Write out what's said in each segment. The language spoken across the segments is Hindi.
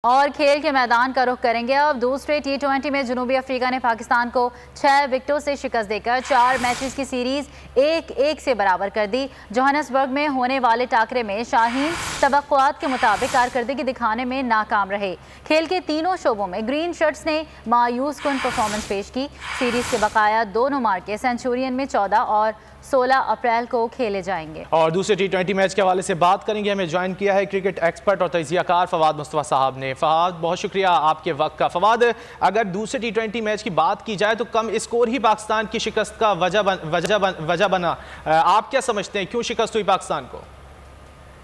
और खेल के मैदान का रुख करेंगे। अब दूसरे T20 में जनूबी अफ्रीका ने पाकिस्तान को 6 विकेटों से शिकस्त देकर 4 मैचेस की सीरीज 1-1 से बराबर कर दी। जोहान्सबर्ग में होने वाले टाकरे में शाहीन तवक्कुआत के मुताबिक कारकर्दगी दिखाने में नाकाम रहे। खेल के तीनों शोबों में ग्रीन शर्ट्स ने मायूस कुन परफॉर्मेंस पेश की। सीरीज के बकाया दोनों मार्के सेंचुरियन में 14 और 16 अप्रैल को खेले जाएंगे। और दूसरे T20 मैच के हवाले से बात करेंगे। हमें ज्वाइन किया है क्रिकेट एक्सपर्ट और तजियाकार फवाद मुस्तफा साहब ने। फवाद, बहुत शुक्रिया आपके वक्त का। फवाद, अगर दूसरे T20 मैच की बात की जाए तो कम स्कोर ही पाकिस्तान की शिकस्त का वजह बना। आप क्या समझते हैं, क्यों शिकस्त हुई पाकिस्तान को?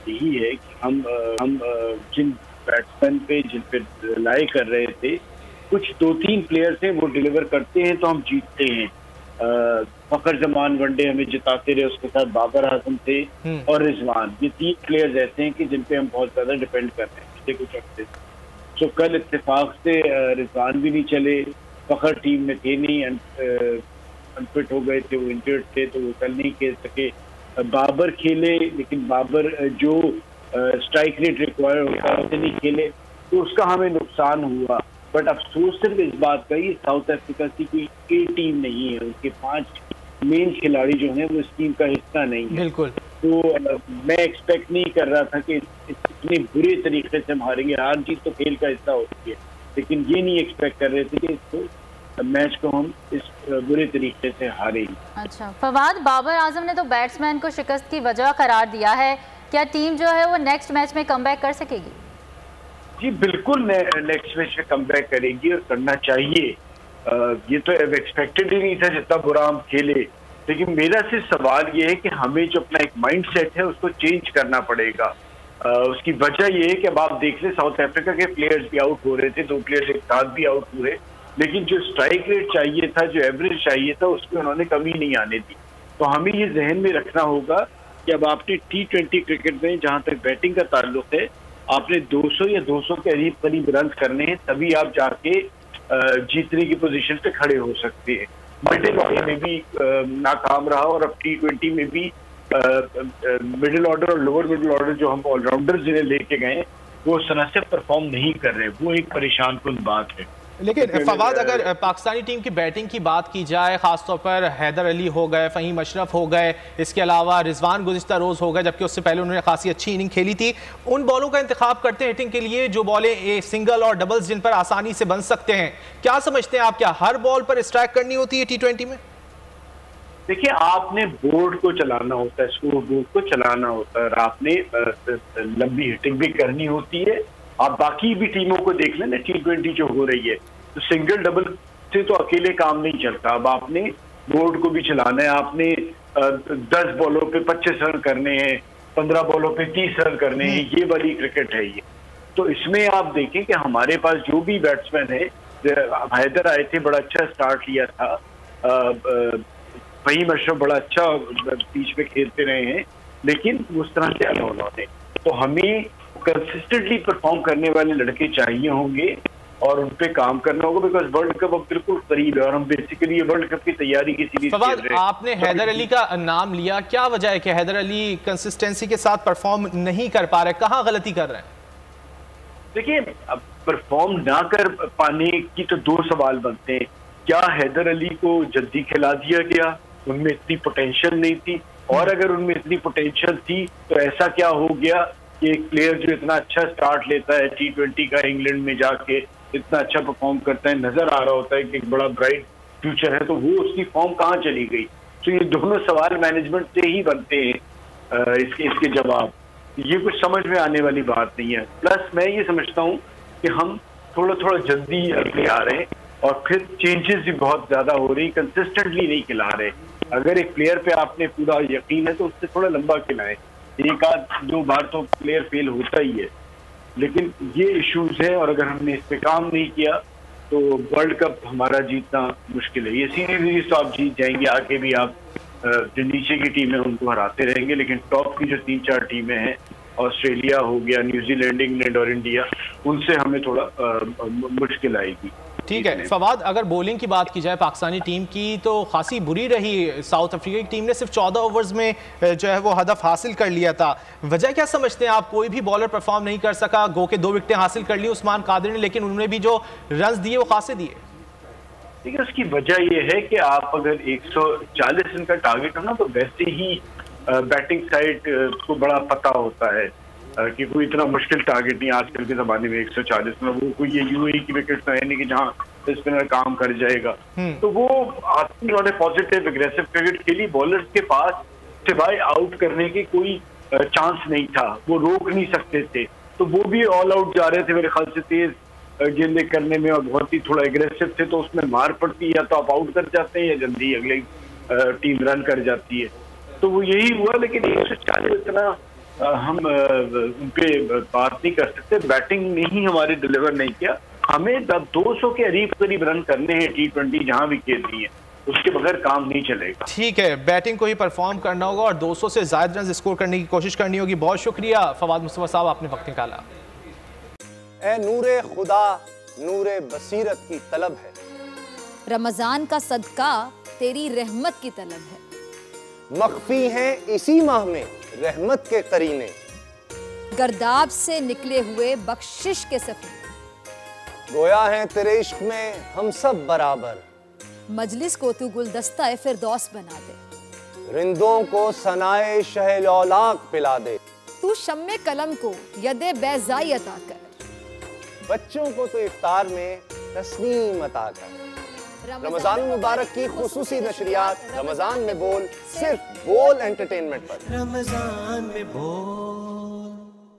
यही है कि हम जिन बैट्समैन पे जिन पे रिलाई कर रहे थे, कुछ 2-3 प्लेयर्स हैं वो डिलीवर करते हैं तो हम जीतते हैं। फखर जमान वनडे हमें जिताते रहे, उसके साथ बाबर आजम थे और रिजवान। ये 3 प्लेयर्स ऐसे हैं कि जिन पे हम बहुत ज्यादा डिपेंड कर रहे हैं पिछले कुछ हफ्ते से। तो कल इत्तेफाक से रिजवान भी नहीं चले, फखर टीम में थे नहीं, अनफिट हो गए थे, वो इंजर्ड थे तो वो कल नहीं खेल सके। बाबर खेले लेकिन बाबर जो स्ट्राइक रेट रिक्वायर होता है उससे नहीं खेले, तो उसका हमें नुकसान हुआ। बट अफसोस सिर्फ इस बात का ही साउथ अफ्रीका की कोई ए टीम नहीं है, उसके 5 मेन खिलाड़ी जो हैं वो इस टीम का हिस्सा नहीं है। बिल्कुल। तो मैं एक्सपेक्ट नहीं कर रहा था कि इतने बुरे तरीके से हम हारेंगे। हार जीत तो खेल का हिस्सा होती है, लेकिन ये नहीं एक्सपेक्ट कर रहे थे कि इसको मैच को हम इस बुरे तरीके से हारेंगे। अच्छा फवाद, बाबर आजम ने तो बैट्समैन को शिकस्त की वजह करार दिया है। क्या टीम जो है वो नेक्स्ट मैच में कमबैक कर सकेगी? जी बिल्कुल, नेक्स्ट मैच में कमबैक करेगी और करना चाहिए। ये तो एक्सपेक्टेड ही नहीं था जितना बुरा हम खेले। लेकिन मेरा सिर्फ सवाल ये है कि हमें जो अपना एक माइंड सेट है उसको चेंज करना पड़ेगा। उसकी वजह ये है कि अब आप देख लें, साउथ अफ्रीका के प्लेयर्स भी आउट हो रहे थे, 2 प्लेयर्स एक साथ भी आउट हुए, लेकिन जो स्ट्राइक रेट चाहिए था, जो एवरेज चाहिए था, उसमें उन्होंने कमी नहीं आने दी। तो हमें ये जहन में रखना होगा कि अब आपने T20 क्रिकेट में जहां तक बैटिंग का ताल्लुक है, आपने 200 या 200 के करीब रन करने हैं, तभी आप जाके जीतने की पोजीशन पे खड़े हो सकते हैं। मिडिल ऑर्डर में भी नाकाम रहा और अब T20 में भी मिडिल ऑर्डर और लोअर मिडिल ऑर्डर जो हम ऑलराउंडर जिन्हें लेके गए वो उस तरह से परफॉर्म नहीं कर रहे, वो एक परेशान कुन बात है। लेकिन फवाद, अगर पाकिस्तानी टीम की बैटिंग की बात की जाए, खासतौर पर हैदर अली हो गए, फ़हीम अशरफ हो गए, इसके अलावा रिजवान गुज़िश्ता रोज़ हो गए, जबकि उससे पहले उन्होंने खासी अच्छी इनिंग खेली थी। उन बॉलों का इंतखाब करते हैं हिटिंग के लिए जो बॉलें सिंगल और डबल्स जिन पर आसानी से बन सकते हैं। क्या समझते हैं आप, क्या हर बॉल पर स्ट्राइक करनी होती है T20 में? देखिए, आपने बोर्ड को चलाना होता है, स्कोर बोर्ड को चलाना होता है और आपने लंबी हिटिंग भी करनी होती है। आप बाकी भी टीमों को देख लें ना, T20 जो हो रही है, तो सिंगल डबल से तो अकेले काम नहीं चलता। अब आपने बोर्ड को भी चलाना है, आपने 10 बॉलों पे 25 रन करने हैं, 15 बॉलों पे 30 रन करने हैं, ये वाली क्रिकेट है ये। तो इसमें आप देखें कि हमारे पास जो भी बैट्समैन है, हैदर आए थे, बड़ा अच्छा स्टार्ट लिया था, फ़हीम अशरफ बड़ा अच्छा बीच में खेलते रहे हैं, लेकिन उस तरह से उन्होंने, तो हमें कंसिस्टेंटली परफॉर्म करने वाले लड़के चाहिए होंगे और उन पे काम करना होगा, बिकॉज वर्ल्ड कप अब बिल्कुल करीब है और हम बेसिकली वर्ल्ड कप की तैयारी की सीरीज खेल रहे हैं। आपने हैदर अली का नाम लिया, क्या वजह है कि हैदर अली कंसिस्टेंसी के साथ परफॉर्म नहीं कर पा रहे, कहाँ गलती कर रहे हैं? देखिए, अब परफॉर्म ना कर पाने की तो 2 सवाल बनते हैं। क्या हैदर अली को जल्दी खिला दिया गया, उनमें इतनी पोटेंशियल नहीं थी? और अगर उनमें इतनी पोटेंशियल थी तो ऐसा क्या हो गया कि एक प्लेयर जो इतना अच्छा स्टार्ट लेता है T20 का, इंग्लैंड में जाके इतना अच्छा परफॉर्म करता है, नजर आ रहा होता है कि एक बड़ा ब्राइट फ्यूचर है, तो वो उसकी फॉर्म कहाँ चली गई? तो ये दोनों सवाल मैनेजमेंट से ही बनते हैं। इसके जवाब ये कुछ समझ में आने वाली बात नहीं है। प्लस मैं ये समझता हूँ कि हम थोड़ा थोड़ा जल्दी आगे आ रहे हैं और फिर चेंजेस भी बहुत ज्यादा हो रही, कंसिस्टेंटली नहीं खिला रहे। अगर एक प्लेयर पे आपने पूरा यकीन है तो उससे थोड़ा लंबा खिलाएं। 1-2 बार तो प्लेयर फेल होता ही है, लेकिन ये इश्यूज है और अगर हमने इस पे काम नहीं किया तो वर्ल्ड कप हमारा जीतना मुश्किल है। ये सीरीज तो आप जीत जाएंगे, आगे भी आप जो नीचे की टीम है उनको हराते रहेंगे, लेकिन टॉप की जो 3-4 टीमें हैं ऑस्ट्रेलिया हो गया, न्यूजीलैंड, इंग्लैंड और इंडिया, उनसे हमें थोड़ा मुश्किल आएगी। ठीक है फवाद, अगर बॉलिंग की बात की जाए पाकिस्तानी टीम की तो खासी बुरी रही। साउथ अफ्रीका की टीम ने सिर्फ 14 ओवर्स में जो है वो हदफ हासिल कर लिया था। वजह क्या समझते हैं आप? कोई भी बॉलर परफॉर्म नहीं कर सका, गो के 2 विकेटें हासिल कर ली उस्मान कादिर ने, लेकिन उन्होंने भी जो रन दिए वो खासे दिए। ठीक है, उसकी वजह यह है कि आप अगर 140 रन का टारगेट हो ना, तो वैसे ही बैटिंग साइड को बड़ा पता होता है कि कोई इतना मुश्किल टारगेट नहीं आजकल के जमाने में 140 में। वो कोई ये यूएई की विकेट तो है नहीं कि जहाँ स्पिनर काम कर जाएगा। तो वो आदमी उन्होंने पॉजिटिव एग्रेसिव क्रिकेट खेली, बॉलर्स के पास सिवाय आउट करने की कोई चांस नहीं था, वो रोक नहीं सकते थे। तो वो भी ऑल आउट जा रहे थे मेरे ख्याल से तेज गेंदे करने में, और बहुत ही थोड़ा एग्रेसिव थे, तो उसमें मार पड़ती है, या तो आप आउट कर जाते हैं या जल्दी अगले टीम रन कर जाती है। तो वो यही हुआ, लेकिन 140 इतना हम उन पे बात नहीं कर सकते। बैटिंग ने ही हमारे डिलीवर नहीं किया। हमें 200 के करीब रन करने हैं T20 जहां भी खेलनी है, उसके बगैर काम नहीं चलेगा। ठीक है, बैटिंग को ही परफॉर्म करना होगा और 200 से ज्यादा रन स्कोर करने की कोशिश करनी होगी। बहुत शुक्रिया फवाद मुस्तफा साहब, आपने वक्त निकाला। ए नूरे खुदा नूरे बसीरत की तलब है, रमजान का सदका तेरी रहमत की तलब है, मख्फी हैं इसी माह में रहमत के करीने, गर्दाब से निकले हुए बख्शिश के सफीने, गोया है तेरे इश्क में हम सब बराबर, मजलिस को तू गुलदस्ता फिरदौस बना दे, रिंदों को सनाए शहलौलाक पिला दे, तू शम्मे कलम को यदे बैज़ाई अता कर, बच्चों को तो इफ्तार में तस्नीम अता कर। रमजान मुबारक की खुसूसी नशरियात रमजान में बोल, सिर्फ बोल एंटरटेनमेंट पर। रमजान में बोल।